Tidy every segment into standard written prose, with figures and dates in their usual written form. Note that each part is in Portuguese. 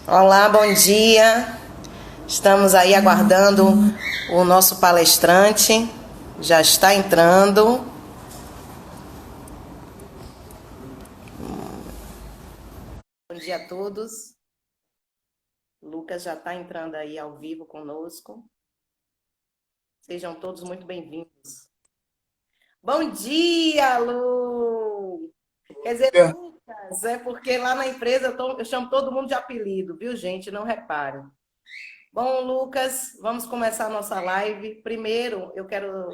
Olá, bom dia. Estamos aí aguardando o nosso palestrante. Já está entrando. Bom dia a todos. Lucas já está entrando aí ao vivo conosco. Sejam todos muito bem-vindos. Bom dia, Lu! Quer dizer, Lucas, é porque lá na empresa eu chamo todo mundo de apelido, viu, gente? Não reparem. Bom, Lucas, vamos começar a nossa live. Primeiro, eu quero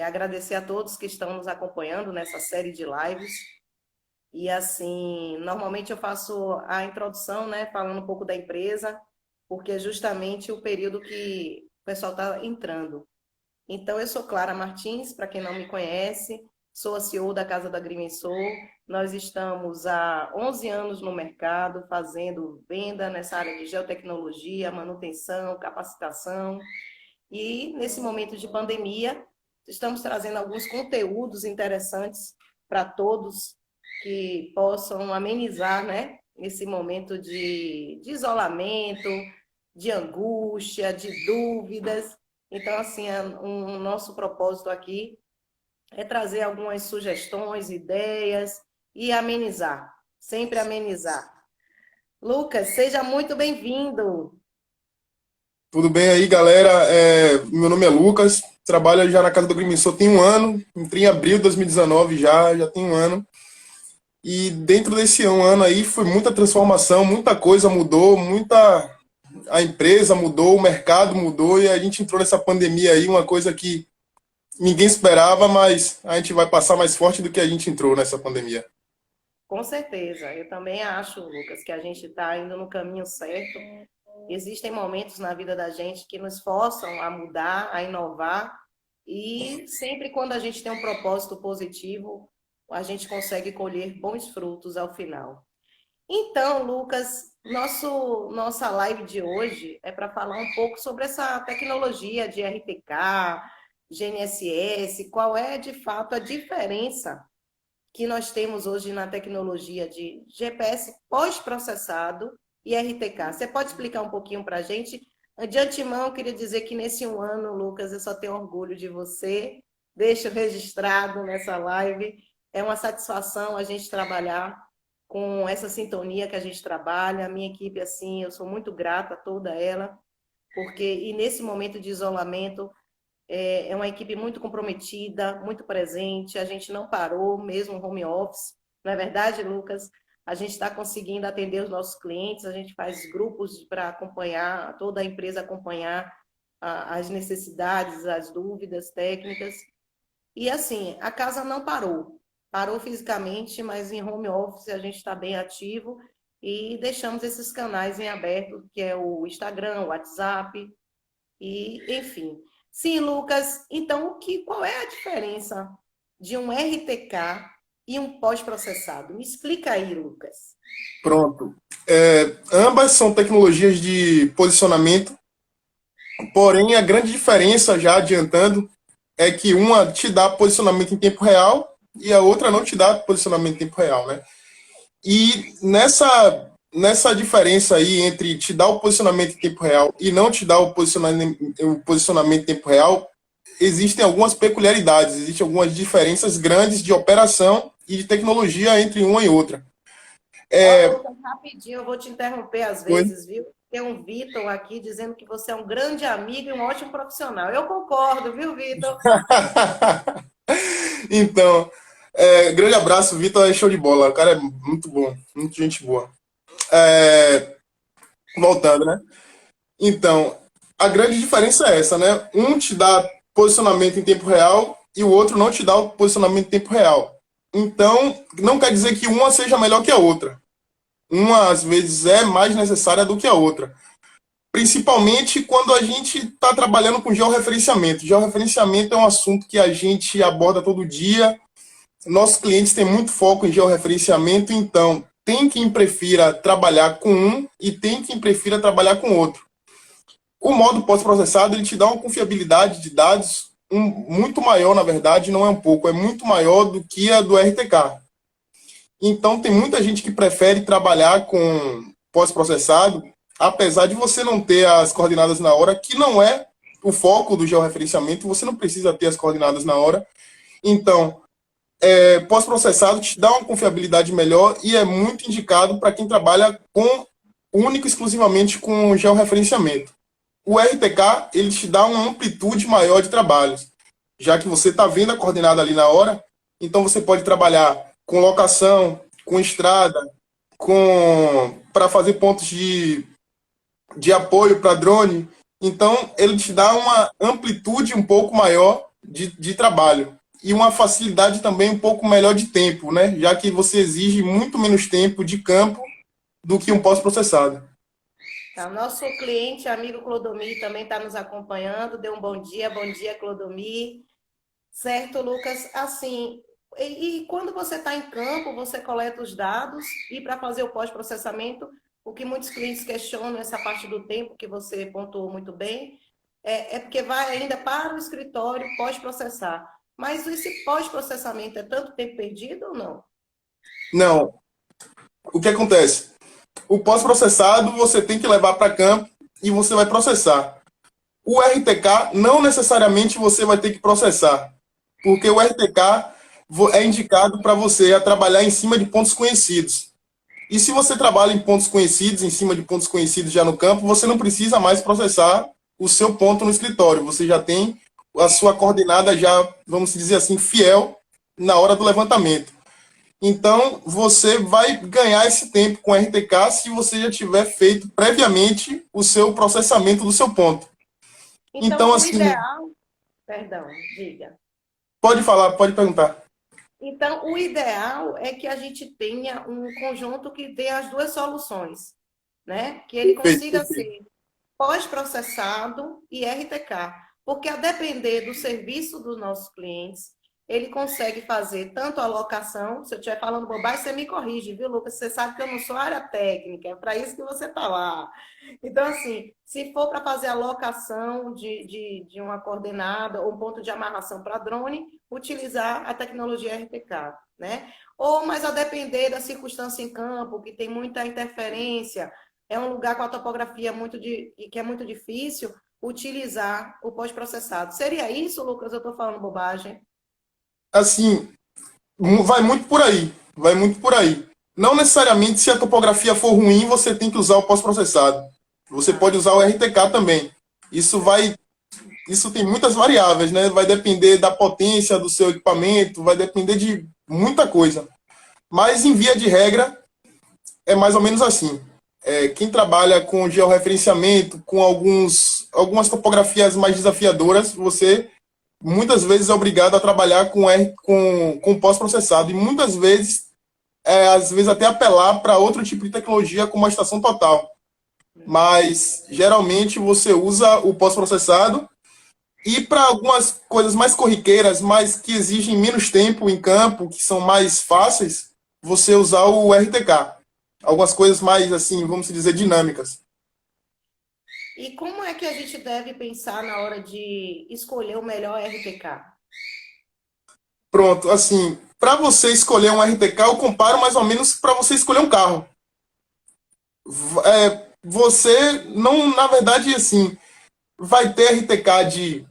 agradecer a todos que estão nos acompanhando nessa série de lives. E assim, normalmente eu faço a introdução, né, falando um pouco da empresa, porque é justamente o período que o pessoal está entrando. Então, eu sou Clara Martins, para quem não me conhece, sou a CEO da Casa da Agrimensor. Nós estamos há 11 anos no mercado, fazendo venda nessa área de geotecnologia, manutenção, capacitação. E nesse momento de pandemia, estamos trazendo alguns conteúdos interessantes para todos que possam amenizar, né, esse momento de isolamento, de angústia, de dúvidas. Então, assim, o nosso propósito aqui é trazer algumas sugestões, ideias e amenizar, sempre amenizar. Lucas, seja muito bem-vindo. Tudo bem aí, galera? Meu nome é Lucas, trabalho já na Casa do Agrimensor tem um ano, entrei em abril de 2019 já tem um ano. E dentro desse um ano aí foi muita transformação, muita coisa mudou, a empresa mudou, o mercado mudou e a gente entrou nessa pandemia aí, uma coisa que ninguém esperava, mas a gente vai passar mais forte do que a gente entrou nessa pandemia. Com certeza, eu também acho, Lucas, que a gente está indo no caminho certo. Existem momentos na vida da gente que nos forçam a mudar, a inovar, e sempre quando a gente tem um propósito positivo, a gente consegue colher bons frutos ao final. Então, Lucas, nossa live de hoje é para falar um pouco sobre essa tecnologia de RTK, GNSS, qual é de fato a diferença que nós temos hoje na tecnologia de GPS pós-processado e RTK. Você pode explicar um pouquinho para a gente? De antemão, eu queria dizer que nesse um ano, Lucas, eu só tenho orgulho de você. Deixo registrado nessa live. É uma satisfação a gente trabalhar com essa sintonia que a gente trabalha. A minha equipe, assim, eu sou muito grata a toda ela, porque e nesse momento de isolamento, é uma equipe muito comprometida, muito presente. A gente não parou, mesmo home office. Não é verdade, Lucas? A gente está conseguindo atender os nossos clientes, a gente faz grupos para acompanhar, toda a empresa acompanhar as necessidades, as dúvidas técnicas. E assim, a casa não parou. Parou fisicamente, mas em home office a gente está bem ativo e deixamos esses canais em aberto, que é o Instagram, o WhatsApp, e, enfim. Sim, Lucas, então qual é a diferença de um RTK e um pós-processado? Me explica aí, Lucas. Pronto. Ambas são tecnologias de posicionamento, porém a grande diferença, já adiantando, é que uma te dá posicionamento em tempo real e a outra não te dá posicionamento em tempo real, né? E nessa diferença aí entre te dar o posicionamento em tempo real e não te dar o posicionamento em tempo real, existem algumas peculiaridades, existem algumas diferenças grandes de operação e de tecnologia entre uma e outra. Ó, É, Lucas, rapidinho, eu vou te interromper às foi. vezes, viu? Tem um Vitor aqui dizendo que você é um grande amigo e um ótimo profissional. Eu concordo, viu, Vitor? Então, grande abraço, Vitor, é show de bola, o cara é muito bom, muito gente boa. É, voltando, né? Então, a grande diferença é essa, né? Um te dá posicionamento em tempo real e o outro não te dá o posicionamento em tempo real. Então, não quer dizer que uma seja melhor que a outra. Uma, às vezes, é mais necessária do que a outra. Principalmente quando a gente está trabalhando com georreferenciamento. Georreferenciamento é um assunto que a gente aborda todo dia. Nossos clientes têm muito foco em georreferenciamento, então tem quem prefira trabalhar com um e tem quem prefira trabalhar com outro. O modo pós-processado ele te dá uma confiabilidade de dados muito maior, na verdade, não é um pouco, é muito maior do que a do RTK. Então, tem muita gente que prefere trabalhar pós-processado, apesar de você não ter as coordenadas na hora, que não é o foco do georreferenciamento, você não precisa ter as coordenadas na hora. Então, pós-processado te dá uma confiabilidade melhor e é muito indicado para quem trabalha com único e exclusivamente com georreferenciamento. O RTK, ele te dá uma amplitude maior de trabalhos, já que você está vendo a coordenada ali na hora, então você pode trabalhar com locação, com estrada, para fazer pontos de apoio para drone. Então, ele te dá uma amplitude um pouco maior de trabalho e uma facilidade também um pouco melhor de tempo, né? Já que você exige muito menos tempo de campo do que um pós-processado. Tá, nosso cliente, amigo Clodomir, também está nos acompanhando. Dê um bom dia, Clodomir. Certo, Lucas? Assim, e quando você está em campo, você coleta os dados e para fazer o pós-processamento, o que muitos clientes questionam, essa parte do tempo que você pontuou muito bem, é porque vai ainda para o escritório pós-processar. Mas esse pós-processamento é tanto tempo perdido ou não? Não. O que acontece? O pós-processado você tem que levar para campo e você vai processar. O RTK não necessariamente você vai ter que processar, porque o RTK é indicado para você a trabalhar em cima de pontos conhecidos. E se você trabalha em pontos conhecidos, em cima de pontos conhecidos já no campo, você não precisa mais processar o seu ponto no escritório. Você já tem a sua coordenada já, vamos dizer assim, fiel na hora do levantamento. Então, você vai ganhar esse tempo com RTK se você já tiver feito previamente o seu processamento do seu ponto. Então, Então, o assim, ideal... Perdão, diga. pode falar, pode perguntar. Então, o ideal é que a gente tenha um conjunto que dê as duas soluções, né? Que ele Perfeito, consiga perfeito. ser pós-processado e RTK. Porque a depender do serviço dos nossos clientes, ele consegue fazer tanto a locação, se eu estiver falando bobagem, você me corrige, viu, Lucas? Você sabe que eu não sou área técnica, é para isso que você está lá. Então, assim, se for para fazer a locação de uma coordenada ou um ponto de amarração para drone, utilizar a tecnologia RTK, né? Ou, mas a depender da circunstância em campo, que tem muita interferência, é um lugar com a topografia que é muito difícil, utilizar o pós-processado. Seria isso, Lucas? Eu estou falando bobagem? Assim, vai muito por aí. Vai muito por aí. Não necessariamente se a topografia for ruim, você tem que usar o pós-processado. Você Ah, pode usar o RTK também. Isso vai, isso tem muitas variáveis, né? Vai depender da potência do seu equipamento, vai depender de muita coisa. Mas em via de regra, é mais ou menos assim. Quem trabalha com georreferenciamento, com algumas topografias mais desafiadoras, você muitas vezes é obrigado a trabalhar com pós-processado e muitas vezes, às vezes até apelar para outro tipo de tecnologia como a estação total. Mas geralmente você usa o pós-processado e para algumas coisas mais corriqueiras, mas que exigem menos tempo em campo, que são mais fáceis, você usar o RTK. Algumas coisas mais, assim, vamos dizer, dinâmicas. e como é que a gente deve pensar na hora de escolher o melhor RTK? Pronto, assim, para você escolher um RTK, eu comparo mais ou menos para você escolher um carro. Você não, na verdade, assim, vai ter RTK de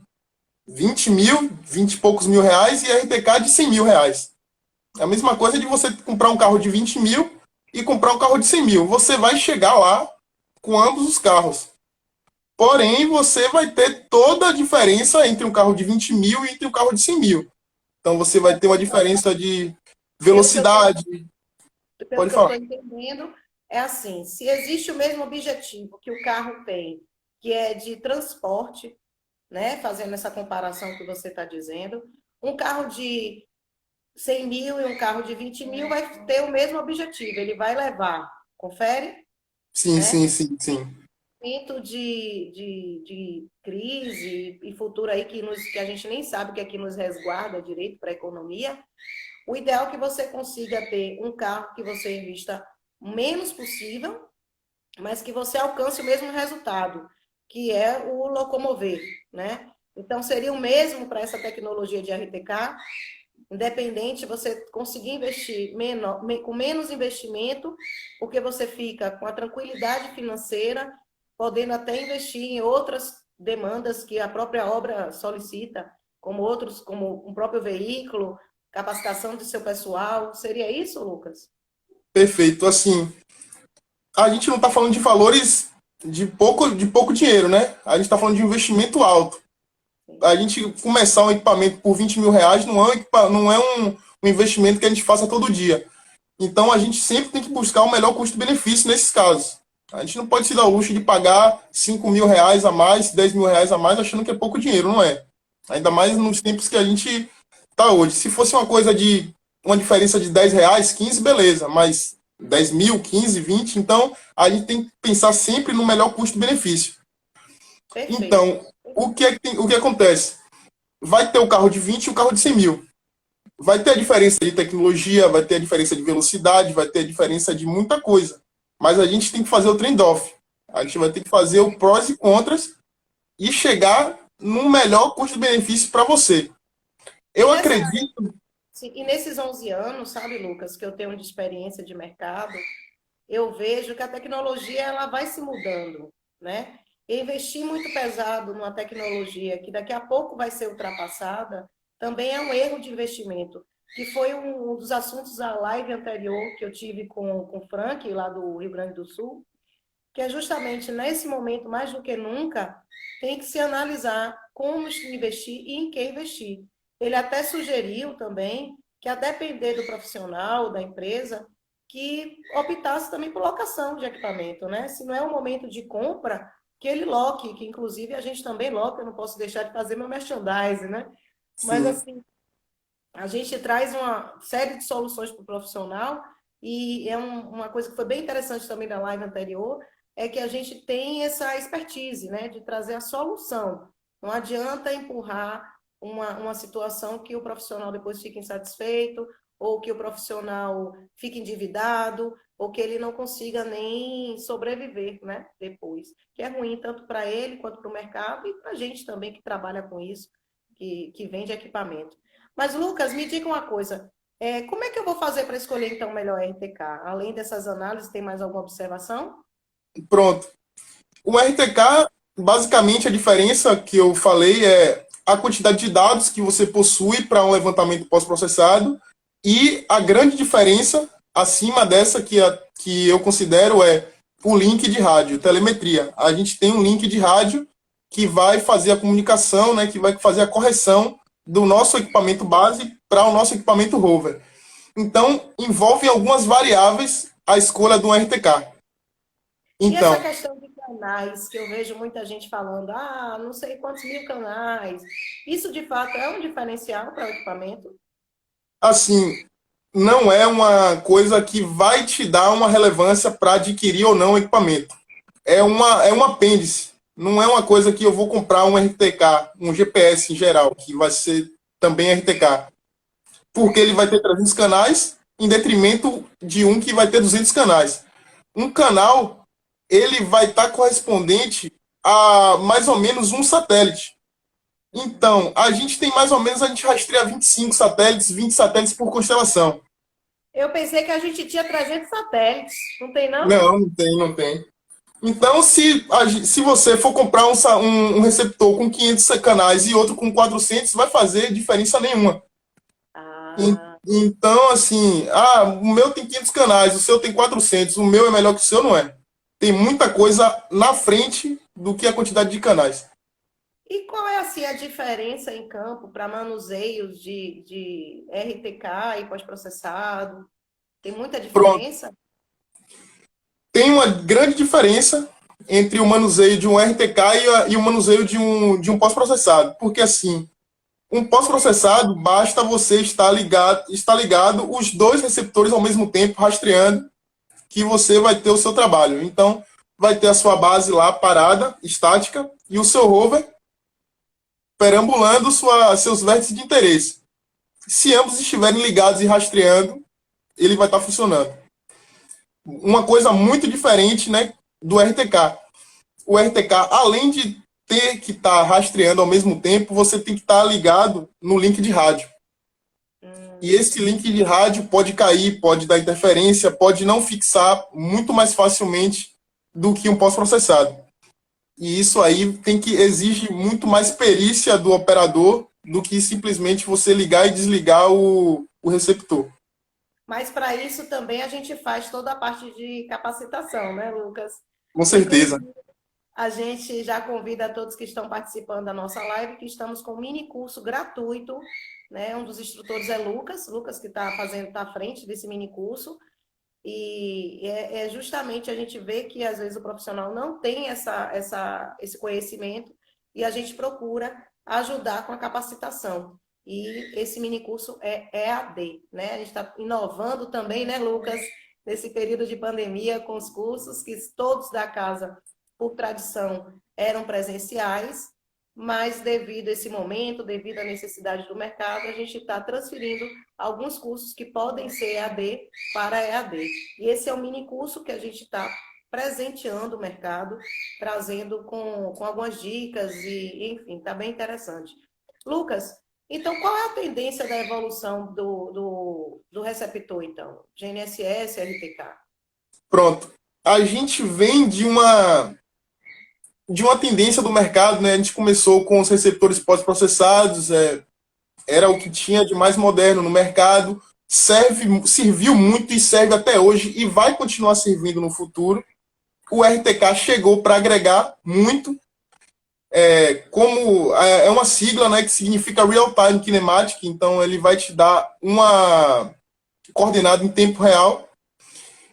20 mil, 20 e poucos mil reais e RTK de 100 mil reais. É a mesma coisa de você comprar um carro de 20 mil e comprar um carro de 100 mil. Você vai chegar lá com ambos os carros. Porém, você vai ter toda a diferença entre um carro de 20 mil e entre um carro de 100 mil. Então, você vai ter uma diferença de Pelo que eu estou velocidade. pelo Pode que eu falar. estou entendendo, é assim: se existe o mesmo objetivo que o carro tem, que é de transporte, né? Fazendo essa comparação que você está dizendo, um carro de 100 mil e um carro de 20 mil vai ter o mesmo objetivo, ele vai levar, confere, Sim, né? sim, sim, sim. Momento de crise e futuro aí que a gente nem sabe o que é que nos resguarda direito para a economia, o ideal é que você consiga ter um carro que você invista o menos possível, mas que você alcance o mesmo resultado, que é o locomover, né? Então, seria o mesmo para essa tecnologia de RTK, Independente, você conseguir investir com menos investimento, porque você fica com a tranquilidade financeira, podendo até investir em outras demandas que a própria obra solicita, como outros, como um próprio veículo, capacitação do seu pessoal. Seria isso, Lucas? Perfeito. Assim, a gente não está falando de valores de pouco dinheiro, né? A gente está falando de um investimento alto. A gente começar um equipamento por R$ 20.000 não é um investimento que a gente faça todo dia. Então, a gente sempre tem que buscar o melhor custo-benefício nesses casos. A gente não pode se dar o luxo de pagar R$ 5.000 a mais, R$ 10.000 a mais, achando que é pouco dinheiro, não é? Ainda mais nos tempos que a gente está hoje. Se fosse uma diferença de R$ 10, 15, beleza, mas 10.000, 15, 20, então a gente tem que pensar sempre no melhor custo-benefício. Perfeito. Então, o que acontece? Vai ter o carro de 20 e o carro de 100 mil. Vai ter a diferença de tecnologia, vai ter a diferença de velocidade, vai ter a diferença de muita coisa. Mas a gente tem que fazer o trade-off. A gente vai ter que fazer o prós e contras e chegar no melhor custo-benefício para você. E, Eu acredito. sim, e nesses 11 anos, sabe, Lucas, que eu tenho de experiência de mercado, eu vejo que a tecnologia ela vai se mudando, né? E investir muito pesado numa tecnologia que daqui a pouco vai ser ultrapassada também é um erro de investimento, que foi um dos assuntos da live anterior que eu tive com o Frank, lá do Rio Grande do Sul, que é justamente nesse momento, mais do que nunca, tem que se analisar como investir e em que investir. Ele até sugeriu também que, a depender do profissional, da empresa, que optasse também por locação de equipamento, né? Se não é o momento de compra, que ele loque, que inclusive a gente também loca, eu não posso deixar de fazer meu merchandising, né? Mas Sim, assim, a gente traz uma série de soluções para o profissional e é uma coisa que foi bem interessante também na live anterior, é que a gente tem essa expertise, né, de trazer a solução. Não adianta empurrar uma situação que o profissional depois fique insatisfeito, ou que o profissional fique endividado, ou que ele não consiga nem sobreviver, né, depois. Que é ruim tanto para ele quanto para o mercado e para a gente também que trabalha com isso, que vende equipamento. Mas, Lucas, me diga uma coisa. Como é que eu vou fazer para escolher, então, o melhor RTK? Além dessas análises, tem mais alguma observação? pronto. O RTK, basicamente, a diferença que eu falei é a quantidade de dados que você possui para um levantamento pós-processado e a grande diferença acima dessa que eu considero é o link de rádio, telemetria. A gente tem um link de rádio que vai fazer a comunicação, né, que vai fazer a correção do nosso equipamento base para o nosso equipamento rover. Então, envolve algumas variáveis a escolha do RTK. E essa Então, questão de canais, que eu vejo muita gente falando, não sei quantos mil canais. Isso, de fato, é um diferencial para o equipamento? assim, não é uma coisa que vai te dar uma relevância para adquirir ou não o equipamento. É um apêndice. Não é uma coisa que eu vou comprar um RTK, um GPS em geral, que vai ser também RTK. Porque ele vai ter 300 canais em detrimento de um que vai ter 200 canais. Um canal, ele vai estar correspondente a mais ou menos um satélite. Então, a gente tem mais ou menos, a gente rastreia 25 satélites, 20 satélites por constelação. Eu pensei que a gente tinha 300 satélites. Não tem, não? Não, não tem, não tem. Então, se você for comprar um receptor com 500 canais e outro com 400, vai fazer diferença nenhuma. Ah, Então, assim, o meu tem 500 canais, o seu tem 400, o meu é melhor que o seu, não é? Tem muita coisa na frente do que a quantidade de canais. e qual é, assim, a diferença em campo para manuseios de RTK e pós-processado? Tem muita Pronto. diferença? Tem uma grande diferença entre o manuseio de um RTK e o manuseio de um pós-processado. Porque, assim, um pós-processado, basta você estar ligado os dois receptores ao mesmo tempo, rastreando, que você vai ter o seu trabalho. Então, vai ter a sua base lá parada, estática, e o seu rover perambulando seus vértices de interesse. Se ambos estiverem ligados e rastreando, ele vai estar funcionando. Uma coisa muito diferente, né, do RTK. O RTK, além de ter que estar rastreando ao mesmo tempo, você tem que estar ligado no link de rádio. e esse link de rádio pode cair, pode dar interferência, pode não fixar muito mais facilmente do que um pós-processado. E isso aí exige muito mais perícia do operador do que simplesmente você ligar e desligar o receptor. Mas para isso também a gente faz toda a parte de capacitação, né, Lucas? Com certeza. Inclusive, a gente já convida a todos que estão participando da nossa live, que estamos com um mini curso gratuito, né? Um dos instrutores é Lucas, Lucas que está à frente desse mini curso. E é justamente a gente vê que às vezes o profissional não tem esse conhecimento e a gente procura ajudar com a capacitação. E esse mini curso é EAD, né? A gente está inovando também, né, Lucas, nesse período de pandemia, com os cursos que todos da casa, por tradição, eram presenciais, mas devido a esse momento, devido à necessidade do mercado, a gente está transferindo alguns cursos que podem ser EAD para EAD. E esse é o mini curso que a gente está presenteando o mercado, trazendo com algumas dicas e, enfim, está bem interessante. Lucas, então qual é a tendência da evolução do receptor, então? GNSS, RTK? Pronto. A gente vem de uma tendência do mercado, né? A gente começou com os receptores pós-processados, era o que tinha de mais moderno no mercado, serviu muito e serve até hoje e vai continuar servindo no futuro. O RTK chegou para agregar muito, como é uma sigla, né, que significa Real Time Kinematic, então ele vai te dar uma coordenada em tempo real.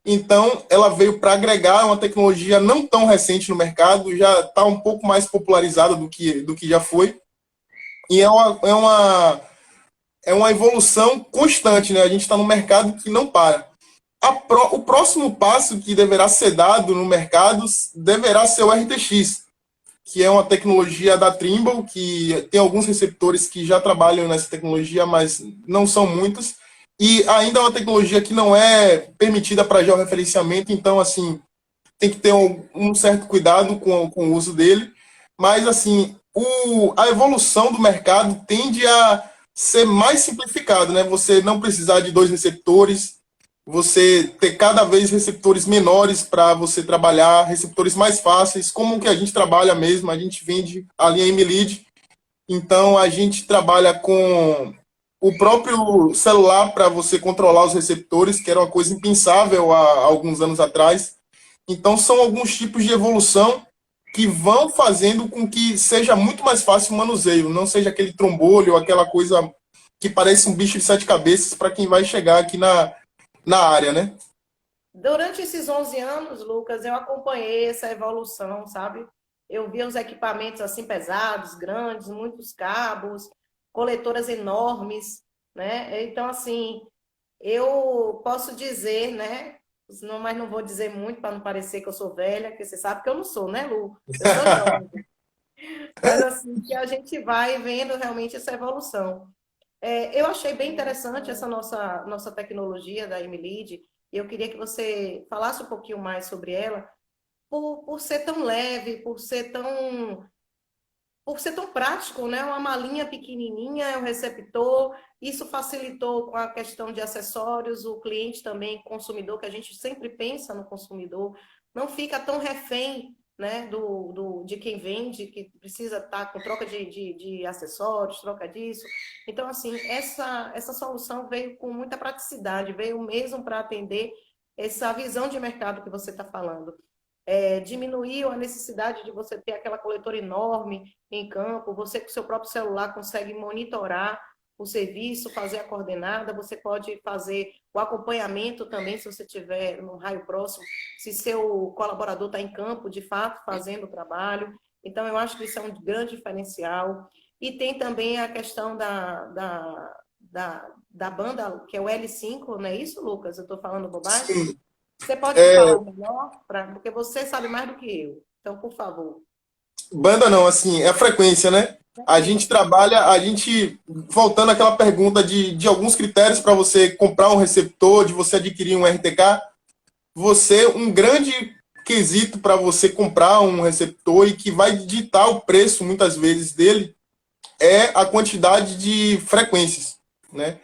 Então, ela veio para agregar uma tecnologia não tão recente no mercado, já está um pouco mais popularizada do que já foi. E é uma evolução constante, né? A gente está num mercado que não para. O próximo passo que deverá ser dado no mercado deverá ser o RTX, que é uma tecnologia da Trimble, que tem alguns receptores que já trabalham nessa tecnologia, mas não são muitos. E ainda é uma tecnologia que não é permitida para georreferenciamento, então, assim, tem que ter um certo cuidado com o uso dele. Mas, assim, a evolução do mercado tende a ser mais simplificado, né? Você não precisar de dois receptores, você ter cada vez receptores menores para você trabalhar, receptores mais fáceis, como o que a gente trabalha mesmo, a gente vende a linha MLead, então a gente trabalha com o próprio celular para você controlar os receptores, que era uma coisa impensável há alguns anos atrás. Então, são alguns tipos de evolução que vão fazendo com que seja muito mais fácil o manuseio, não seja aquele trombolho, aquela coisa que parece um bicho de sete cabeças para quem vai chegar aqui na área, né? Durante esses 11 anos, Lucas, eu acompanhei essa evolução, sabe? Eu vi os equipamentos assim pesados, grandes, muitos cabos, coletoras enormes, né? Então, assim, eu posso dizer, né? Mas não vou dizer muito para não parecer que eu sou velha, porque você sabe que eu não sou, né, Lu? Eu sou jovem. Mas, assim, que a gente vai vendo realmente essa evolução. Eu achei bem interessante essa nossa tecnologia da MLead, e eu queria que você falasse um pouquinho mais sobre ela, por ser tão leve, por ser tão prático, né? Uma malinha pequenininha, é um receptor, isso facilitou com a questão de acessórios, o cliente também, consumidor, que a gente sempre pensa no consumidor, não fica tão refém, né, de quem vende, que precisa estar com troca de acessórios, troca disso. Então, assim, essa solução veio com muita praticidade, veio mesmo para atender essa visão de mercado que você está falando. Diminuiu a necessidade de você ter aquela coletora enorme em campo, você com seu próprio celular consegue monitorar o serviço, fazer a coordenada, você pode fazer o acompanhamento também, se você tiver no raio próximo, se seu colaborador está em campo, de fato, fazendo o trabalho. Então, eu acho que isso é um grande diferencial. E tem também a questão da banda, que é o L5, não é isso, Lucas? Eu estou falando bobagem? Sim. Você pode falar melhor, porque você sabe mais do que eu. Então, por favor. Banda não, assim, é a frequência, né? A gente trabalha, voltando àquela pergunta de alguns critérios para você comprar um receptor, de você adquirir um RTK, um grande quesito para você comprar um receptor e que vai ditar o preço, muitas vezes, dele, é a quantidade de frequências, né?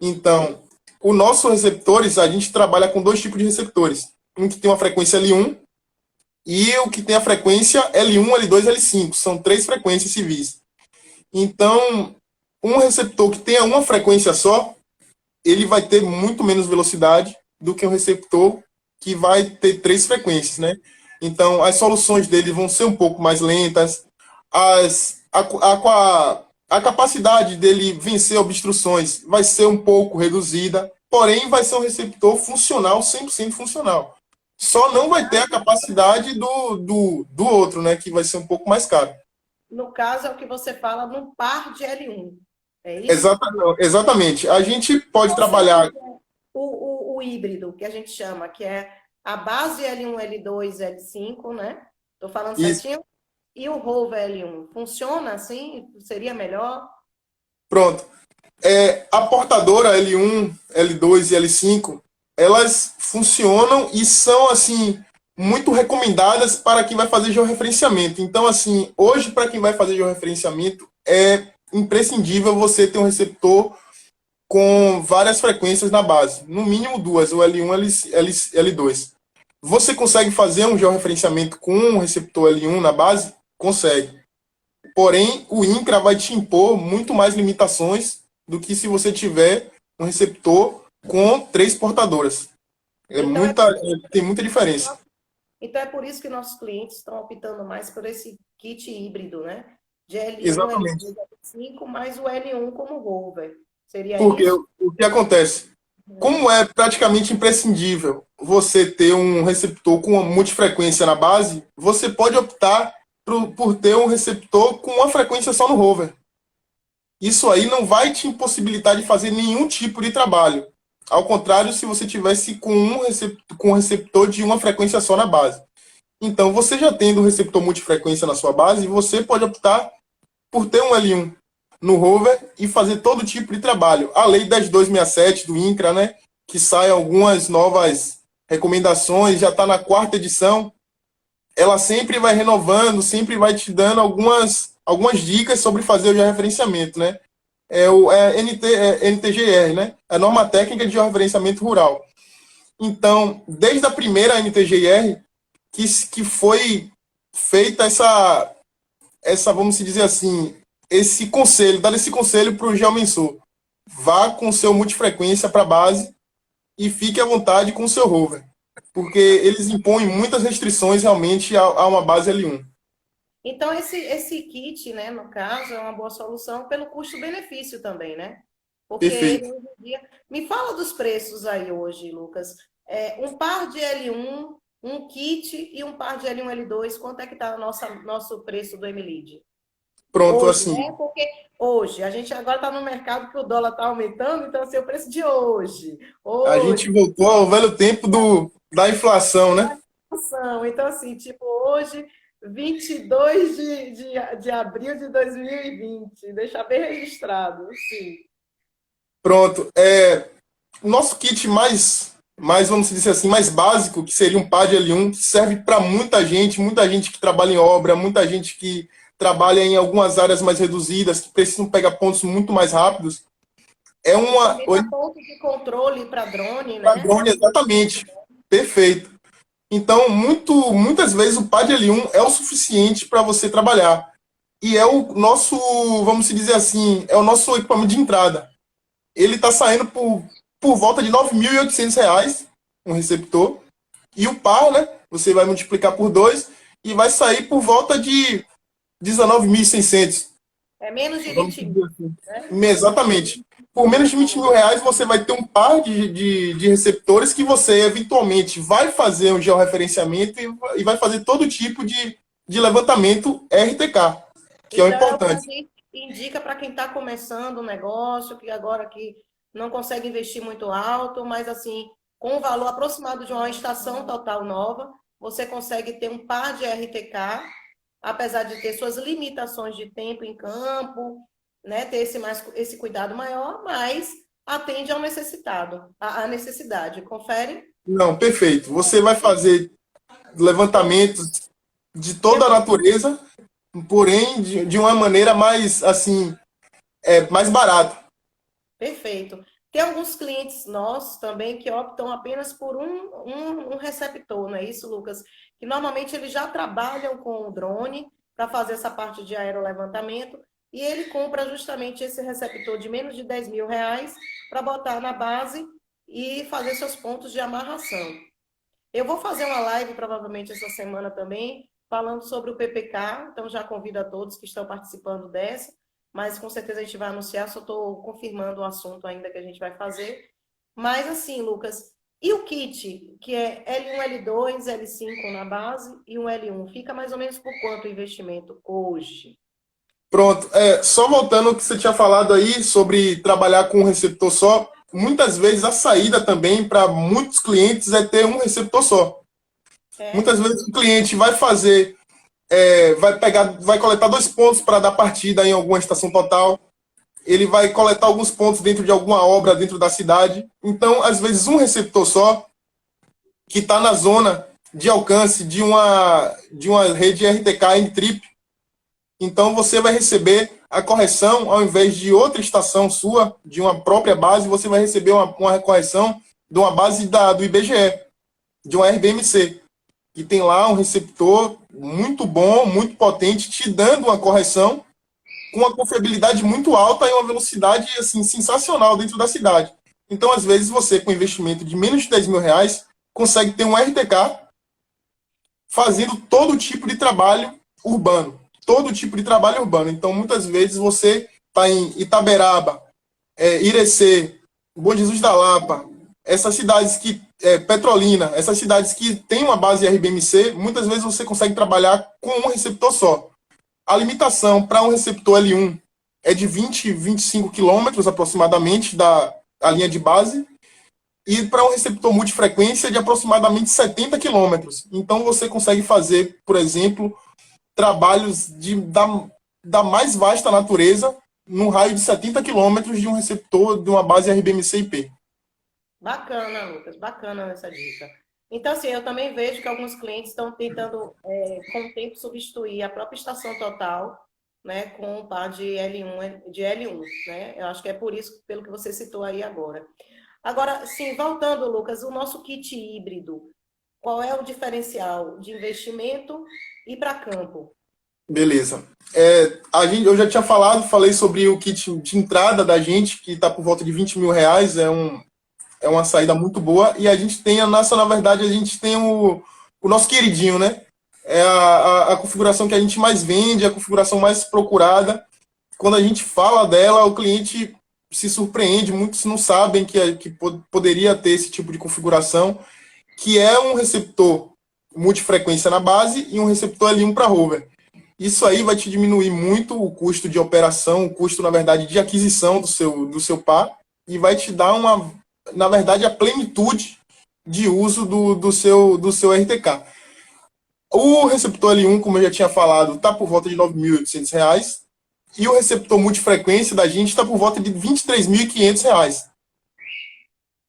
Então, os nossos receptores, a gente trabalha com dois tipos de receptores. Um que tem uma frequência L1 e o que tem a frequência L1, L2, L5. São três frequências civis. Então, um receptor que tenha uma frequência só, ele vai ter muito menos velocidade do que um receptor que vai ter três frequências, né? Então, as soluções dele vão ser um pouco mais lentas, a capacidade dele vencer obstruções vai ser um pouco reduzida, porém vai ser um receptor funcional, 100% funcional. Só não vai ter a capacidade do outro, né? Que vai ser um pouco mais caro. No caso, é o que você fala num par de L1. É isso? Exatamente. A gente pode Qual trabalhar. seria o híbrido, que a gente chama, que é a base L1, L2, L5, né? Estou falando Isso. certinho? E o rover L1, funciona assim? Seria melhor? Pronto. A portadora L1, L2 e L5, elas funcionam e são, assim, muito recomendadas para quem vai fazer georreferenciamento. Então, assim, hoje, para quem vai fazer georreferenciamento, é imprescindível você ter um receptor com várias frequências na base. No mínimo duas, o L1 e L2. Você consegue fazer um georreferenciamento com um receptor L1 na base? Consegue. Porém, o INCRA vai te impor muito mais limitações do que se você tiver um receptor com três portadoras. Então é, Tem muita diferença. então é por isso que nossos clientes estão optando mais por esse kit híbrido, né? De L1, Exatamente. L2, L5, mais o L1 como rover. Seria Porque isso? o que acontece? Como é praticamente imprescindível você ter um receptor com uma multifrequência na base, você pode optar por ter um receptor com uma frequência só no rover. Isso aí não vai te impossibilitar de fazer nenhum tipo de trabalho. Ao contrário, se você tivesse com um receptor de uma frequência só na base. Então, você já tendo um receptor multifrequência na sua base, você pode optar por ter um L1 no rover e fazer todo tipo de trabalho. A lei 10267 do INCRA, né, que sai algumas novas recomendações, já está na quarta edição, ela sempre vai renovando, sempre vai te dando algumas dicas sobre fazer o georreferenciamento, né? NTGR, né? A norma técnica de georreferenciamento rural. Então, desde a primeira NTGR, que foi feita vamos dizer assim, dando esse conselho para o geomensor. Vá com seu multifrequência para a base e fique à vontade com o seu rover. Porque eles impõem muitas restrições realmente a uma base L1. Então, esse kit, né, no caso, é uma boa solução pelo custo-benefício também, né? Porque Perfeito. hoje em dia... Me fala dos preços aí hoje, Lucas. Um par de L1, um kit e um par de L1, L2, quanto é que está o nosso preço do MLead? Pronto, Hoje, assim. né? Porque hoje, a gente agora está no mercado que o dólar está aumentando, então, assim, o preço de hoje. A gente Hoje, voltou ao velho tempo da inflação, né? então, assim, tipo, hoje, 22 de abril de 2020, deixar bem registrado, sim. Pronto. O nosso kit vamos dizer assim, mais básico, que seria um PAD L1, que serve para muita gente que trabalha em obra, muita gente que trabalha em algumas áreas mais reduzidas, que precisam pegar pontos muito mais rápidos. É E uma. também para ponto de controle para drone, né? Drone, exatamente. Perfeito. Então, muitas vezes o PAD L1 é o suficiente para você trabalhar. E é o nosso, vamos dizer assim, é o nosso equipamento de entrada. Ele está saindo por volta de R$ 9.800 um receptor. E o par, né? Você vai multiplicar por 2 e vai sair por volta de 19.600. É menos de Vamos 20 mil, dizer assim. né? Exatamente. Por menos de R$ 20.000 você vai ter um par de receptores que você eventualmente vai fazer um georreferenciamento e vai fazer todo tipo de levantamento RTK, que é o Então, é o que a importante. gente indica para quem está começando um negócio, que agora que não consegue investir muito alto, mas assim, com o valor aproximado de uma estação total nova, você consegue ter um par de RTK, apesar de ter suas limitações de tempo em campo, né, ter esse cuidado maior, mas atende ao necessitado, à necessidade. Confere? Não, perfeito. Você vai fazer levantamentos de toda a natureza, porém de uma maneira mais assim, mais barata. Perfeito. Tem alguns clientes nossos também que optam apenas por um receptor, não é isso, Lucas? Que normalmente eles já trabalham com o drone para fazer essa parte de aerolevantamento e ele compra justamente esse receptor de menos de R$ 10.000 para botar na base e fazer seus pontos de amarração. Eu vou fazer uma live provavelmente essa semana também, falando sobre o PPK, então já convido a todos que estão participando dessa, mas com certeza a gente vai anunciar, só estou confirmando o assunto ainda que a gente vai fazer. Mas assim, Lucas, e o kit, que é L1, L2, L5 na base e um L1, fica mais ou menos por quanto o investimento hoje? Pronto. Só voltando ao que você tinha falado aí sobre trabalhar com um receptor só, muitas vezes a saída também para muitos clientes é ter um receptor só. É? Muitas vezes o cliente vai fazer, vai coletar 2 pontos para dar partida em alguma estação total. Ele vai coletar alguns pontos dentro de alguma obra dentro da cidade. Então, às vezes, um receptor só, que está na zona de alcance de uma rede RTK em trip, então você vai receber a correção, ao invés de outra estação sua, de uma própria base, você vai receber uma correção de uma base do IBGE, de uma RBMC, que tem lá um receptor muito bom, muito potente, te dando uma correção com uma confiabilidade muito alta e uma velocidade assim, sensacional dentro da cidade. Então, às vezes, você, com investimento de menos de R$ 10.000, consegue ter um RTK fazendo todo tipo de trabalho urbano. Todo tipo de trabalho urbano. Então, muitas vezes, você está em Itaberaba, Irecê, Bom Jesus da Lapa, essas cidades que. Petrolina, essas cidades que têm uma base RBMC, muitas vezes você consegue trabalhar com um receptor só. A limitação para um receptor L1 é de 20, 25 quilômetros aproximadamente da a linha de base, e para um receptor multifrequência de aproximadamente 70 quilômetros. Então você consegue fazer, por exemplo, trabalhos da mais vasta natureza num raio de 70 quilômetros de um receptor de uma base RBMC-IP. Bacana, Lucas, bacana essa dica. Então, assim, eu também vejo que alguns clientes estão tentando, com o tempo, substituir a própria estação total, né, com o par de L1, né? Eu acho que é por isso, pelo que você citou aí agora. Agora, sim, voltando, Lucas, o nosso kit híbrido, qual é o diferencial de investimento e para campo? Beleza. Eu já tinha falei sobre o kit de entrada da gente, que está por volta de R$ 20.000, é uma saída muito boa. E a gente tem na verdade, a gente tem o nosso queridinho, né? É a configuração que a gente mais vende, a configuração mais procurada. Quando a gente fala dela, o cliente se surpreende, muitos não sabem que poderia ter esse tipo de configuração, que é um receptor multifrequência na base e um receptor L1 para rover. Isso aí vai te diminuir muito o custo de operação, o custo, na verdade, de aquisição do seu par, e vai te dar na verdade, a plenitude de uso do seu RTK. O receptor L1, como eu já tinha falado, está por volta de R$ 9.800, e o receptor multifrequência da gente está por volta de R$ 23.500.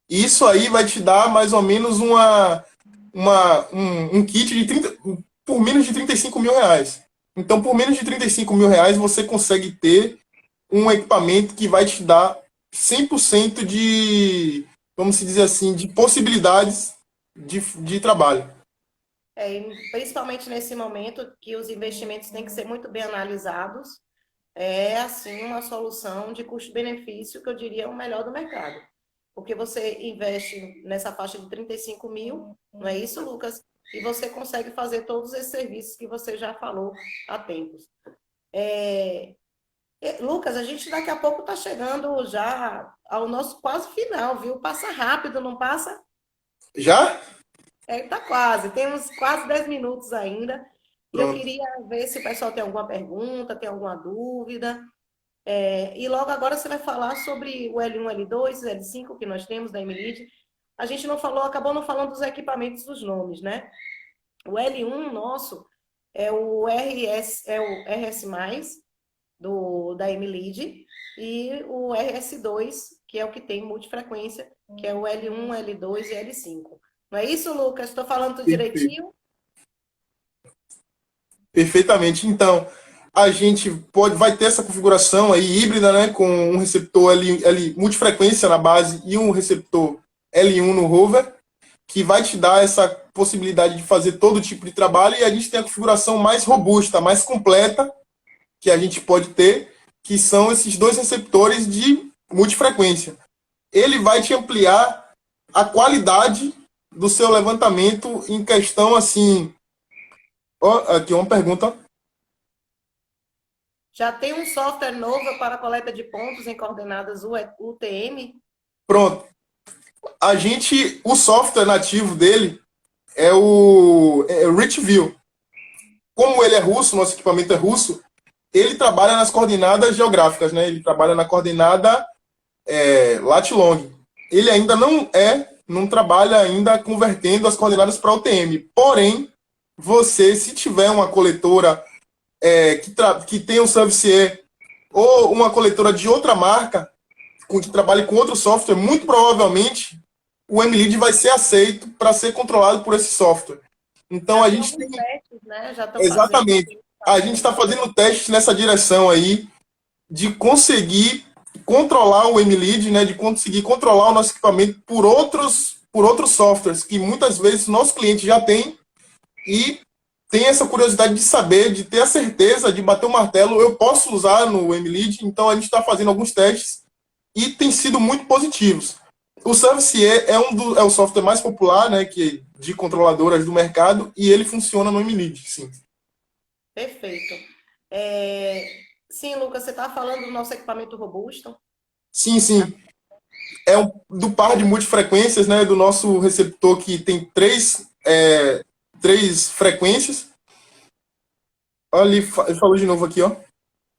Isso aí vai te dar mais ou menos um kit de 30, por menos de R$ 35.000. Então, por menos de R$ 35.000, você consegue ter um equipamento que vai te dar 100% vamos dizer assim, de possibilidades de trabalho. E principalmente nesse momento que os investimentos têm que ser muito bem analisados, é assim uma solução de custo-benefício que eu diria o melhor do mercado. Porque você investe nessa faixa de 35 mil, não é isso, Lucas? E você consegue fazer todos esses serviços que você já falou há tempos. Lucas, a gente daqui a pouco está chegando já ao nosso quase final, viu? Passa rápido, não passa? Já? Tá quase, temos quase 10 minutos ainda. E eu Pronto. queria ver se o pessoal tem alguma pergunta, tem alguma dúvida. E logo agora você vai falar sobre o L1, L2, L5 que nós temos da Emilite. A gente não falou, acabou não falando dos equipamentos, dos nomes, né? O L1 nosso é o RS+, da Emilide, e o RS2, que é o que tem multifrequência, que é o L1, L2 e L5. Não é isso, Lucas? Estou falando tudo Perfeito. direitinho? Perfeitamente. Então, a gente vai ter essa configuração aí híbrida, né, com um receptor L multifrequência na base e um receptor L1 no rover, que vai te dar essa possibilidade de fazer todo tipo de trabalho, e a gente tem a configuração mais robusta, mais completa que a gente pode ter, que são esses dois receptores de multifrequência. Ele vai te ampliar a qualidade do seu levantamento em questão assim. Ó, aqui uma pergunta. Já tem um software novo para coleta de pontos em coordenadas UTM? Pronto. O software nativo dele é o Richview. Como ele é russo, nosso equipamento é russo, ele trabalha nas coordenadas geográficas, né? Ele trabalha na coordenada lat-long. Ele ainda não trabalha ainda convertendo as coordenadas para UTM. Porém, você, se tiver uma coletora que tenha um Servicier ou uma coletora de outra marca, que trabalhe com outro software, muito provavelmente o MLead vai ser aceito para ser controlado por esse software. Então, Já a tem gente alguns tem. testes, né? Já estão fazendo. Exatamente. A gente está fazendo testes nessa direção aí, de conseguir controlar o MLead, né, de conseguir controlar o nosso equipamento por outros softwares, que muitas vezes nosso cliente já tem e tem essa curiosidade de saber, de ter a certeza, de bater o martelo, eu posso usar no MLead, então a gente está fazendo alguns testes e tem sido muito positivos. O Servicier é o software mais popular, né, de controladoras do mercado, e ele funciona no MLead, sim. Perfeito. Sim, Lucas, você está falando do nosso equipamento robusto? Sim, sim. Do par de multifrequências, né, do nosso receptor que tem três frequências. Olha, ele falou de novo aqui, ó.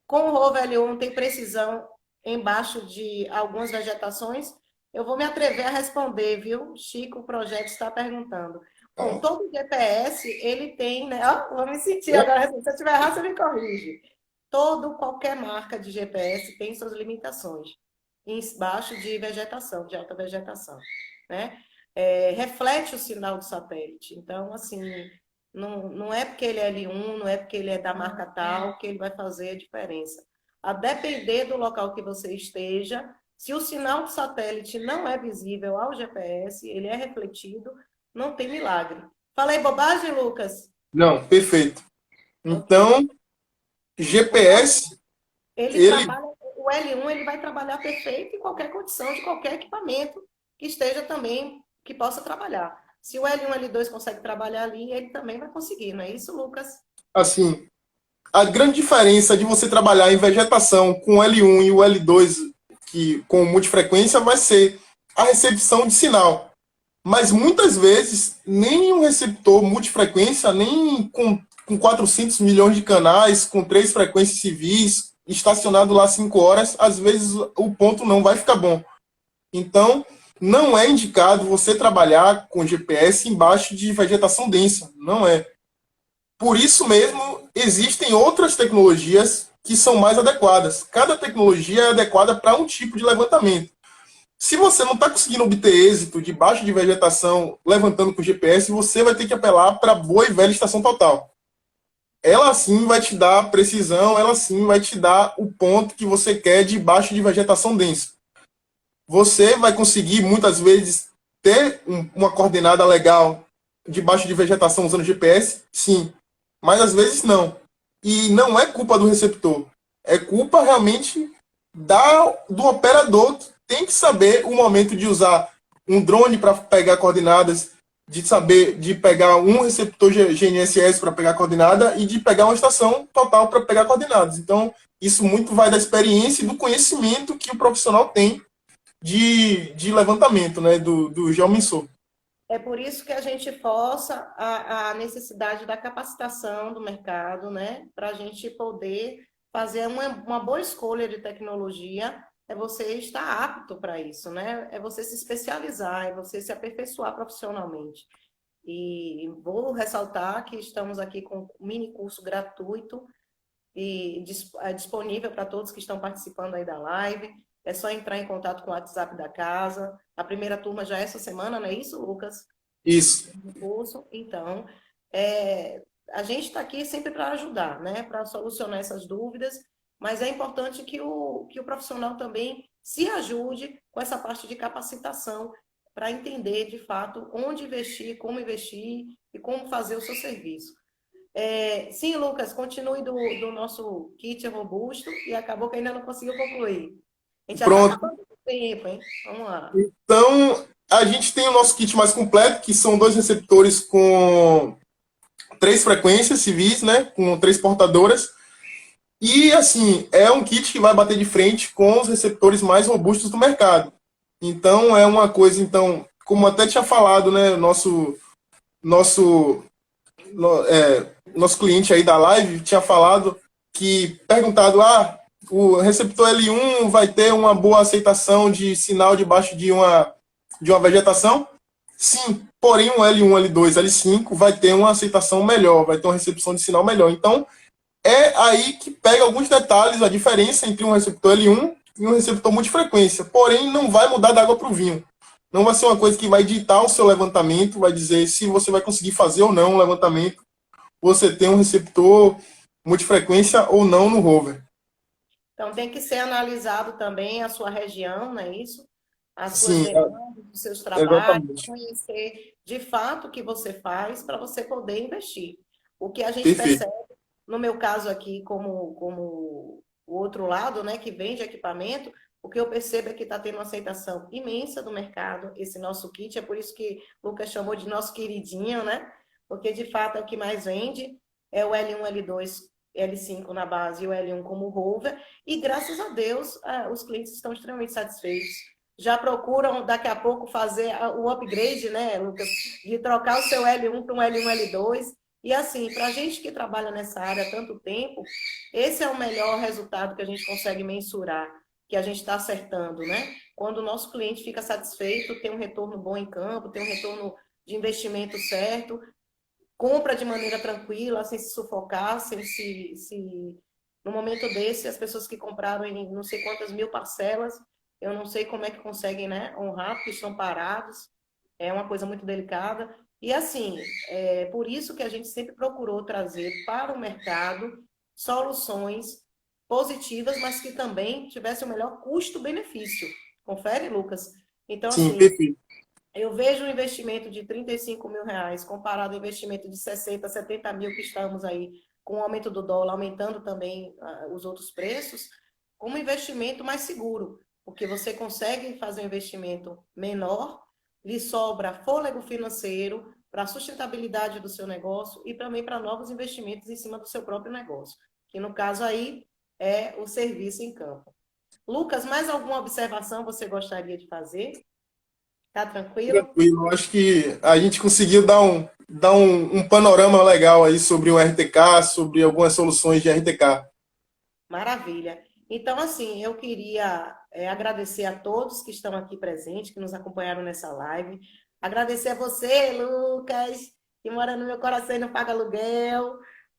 Com o rover L1 tem precisão embaixo de algumas vegetações? Eu vou me atrever a responder, viu? Chico Projeto está perguntando. Bom, todo GPS, ele tem, né? Ó, vou me sentir agora. Se eu tiver errado, você me corrige. Qualquer marca de GPS tem suas limitações. Embaixo de vegetação, de alta vegetação, né? Reflete o sinal do satélite. Então, assim, não é porque ele é L1, não é porque ele é da marca tal que ele vai fazer a diferença. A depender do local que você esteja, se o sinal do satélite não é visível ao GPS, ele é refletido, não tem milagre. Falei bobagem, Lucas? Não, perfeito. Ok. Então, GPS, Ele ele, trabalha, o L1 ele vai trabalhar perfeito em qualquer condição de qualquer equipamento que esteja também, que possa trabalhar. Se o L1 e L2 consegue trabalhar ali, ele também vai conseguir, não é isso, Lucas? assim, a grande diferença de você trabalhar em vegetação com o L1 e o L2 com multifrequência vai ser a recepção de sinal. Mas muitas vezes, nem um receptor multifrequência, nem com 400 milhões de canais, com três frequências civis, estacionado lá 5 horas, às vezes o ponto não vai ficar bom. Então, não é indicado você trabalhar com GPS embaixo de vegetação densa. Não é. Por isso mesmo, existem outras tecnologias que são mais adequadas. Cada tecnologia é adequada para um tipo de levantamento. Se você não está conseguindo obter êxito debaixo de vegetação levantando com GPS, você vai ter que apelar para a boa e velha estação total. Ela sim vai te dar precisão, ela sim vai te dar o ponto que você quer debaixo de vegetação densa. Você vai conseguir muitas vezes ter uma coordenada legal debaixo de vegetação usando GPS? Sim, mas às vezes não. E não é culpa do receptor, é culpa realmente do operador, que tem que saber o momento de usar um drone para pegar coordenadas, de saber de pegar um receptor GNSS para pegar coordenada e de pegar uma estação total para pegar coordenadas. Então, isso muito vai da experiência e do conhecimento que o profissional tem de levantamento, né, do geomensor. É por isso que a gente força a necessidade da capacitação do mercado, né? Para a gente poder fazer uma boa escolha de tecnologia. É você estar apto para isso, né? É você se especializar, é você se aperfeiçoar profissionalmente. E vou ressaltar que estamos aqui com um mini curso gratuito e disponível para todos que estão participando aí da live. É só entrar em contato com o WhatsApp da casa. A primeira turma já é essa semana, não é isso, Lucas? Isso. Do curso. Então, é, a gente está aqui sempre para ajudar, né? Para solucionar essas dúvidas, mas é importante que o profissional também se ajude com essa parte de capacitação para entender, de fato, onde investir, como investir e como fazer o seu serviço. Sim, Lucas, continue do nosso kit robusto e acabou que ainda não conseguiu concluir. A gente já está Pronto. acabando com o tempo, hein? Vamos lá. Então, a gente tem o nosso kit mais completo, que são 2 receptores com 3 frequências civis, né? Com 3 portadoras. E, assim, é um kit que vai bater de frente com os receptores mais robustos do mercado. Então, é uma coisa, então, como até tinha falado, né? Nosso, nosso cliente aí da live tinha falado que, perguntado, o receptor L1 vai ter uma boa aceitação de sinal debaixo de uma vegetação? Sim, porém o L1, L2, L5 vai ter uma aceitação melhor, vai ter uma recepção de sinal melhor. Então, é aí que pega alguns detalhes, a diferença entre um receptor L1 e um receptor multifrequência. Porém, não vai mudar da água para o vinho. Não vai ser uma coisa que vai ditar o seu levantamento, vai dizer se você vai conseguir fazer ou não um levantamento, você tem um receptor multifrequência ou não no rover. Então, tem que ser analisado também a sua região, não é isso? As suas Sim, demandas, os seus trabalhos, exatamente. conhecer de fato o que você faz para você poder investir. O que a gente Perfeito. percebe, no meu caso aqui, como o outro lado, né, que vende equipamento, o que eu percebo é que está tendo uma aceitação imensa do mercado, esse nosso kit, é por isso que o Lucas chamou de nosso queridinho, né? Porque de fato é o que mais vende, é o L1, L2, L5 na base e o L1 como rover, e graças a Deus os clientes estão extremamente satisfeitos. Já procuram daqui a pouco fazer o upgrade, né, Lucas, de trocar o seu L1 para um L1, L2. E assim, para a gente que trabalha nessa área há tanto tempo, esse é o melhor resultado que a gente consegue mensurar, que a gente está acertando, né? Quando o nosso cliente fica satisfeito, tem um retorno bom em campo, tem um retorno de investimento certo, compra de maneira tranquila, sem se sufocar, sem se... No momento desse, as pessoas que compraram em não sei quantas mil parcelas, eu não sei como é que conseguem, né, honrar, porque estão parados, é uma coisa muito delicada. E assim, por isso que a gente sempre procurou trazer para o mercado soluções positivas, mas que também tivessem o melhor custo-benefício. Confere, Lucas? Então, Sim, assim, perfeito. eu vejo um investimento de 35 mil reais comparado ao investimento de 60, 70 mil que estamos aí com o aumento do dólar, aumentando também os outros preços, como um investimento mais seguro, porque você consegue fazer um investimento menor, lhe sobra fôlego financeiro para a sustentabilidade do seu negócio e também para novos investimentos em cima do seu próprio negócio, que no caso aí é o serviço em campo. Lucas, mais alguma observação você gostaria de fazer? Tá tranquilo? Tranquilo. Acho que a gente conseguiu dar um panorama legal aí sobre o RTK, sobre algumas soluções de RTK. Maravilha. Então, assim, eu queria agradecer a todos que estão aqui presentes, que nos acompanharam nessa live. Agradecer a você, Lucas, que mora no meu coração e não paga aluguel.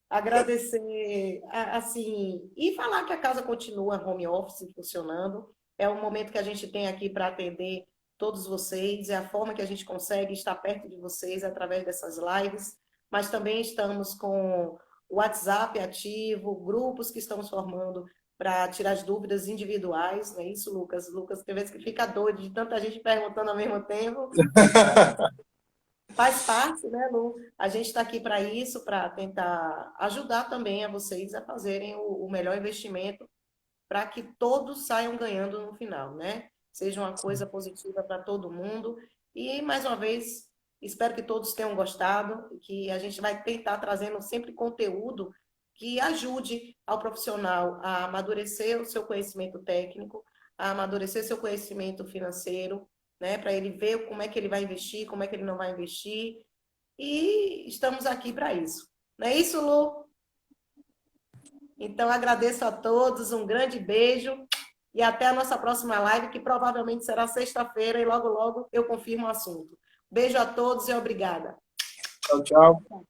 Agradecer, assim, e falar que a casa continua home office funcionando. É o momento que a gente tem aqui para atender todos vocês, é a forma que a gente consegue estar perto de vocês através dessas lives, mas também estamos com o WhatsApp ativo, grupos que estamos formando para tirar as dúvidas individuais, não é isso, Lucas? Lucas, tem vezes que fica doido de tanta gente perguntando ao mesmo tempo. Faz parte, né, Lu? A gente está aqui para isso, para tentar ajudar também a vocês a fazerem o melhor investimento para que todos saiam ganhando no final, né? Seja uma coisa positiva para todo mundo. E, mais uma vez, espero que todos tenham gostado, que a gente vai tentar trazendo sempre conteúdo que ajude ao profissional a amadurecer o seu conhecimento técnico, a amadurecer seu conhecimento financeiro, né? Para ele ver como é que ele vai investir, como é que ele não vai investir. E estamos aqui para isso. Não é isso, Lu? Então, agradeço a todos, um grande beijo e até a nossa próxima live, que provavelmente será sexta-feira e logo, logo eu confirmo o assunto. Beijo a todos e obrigada. Tchau, tchau.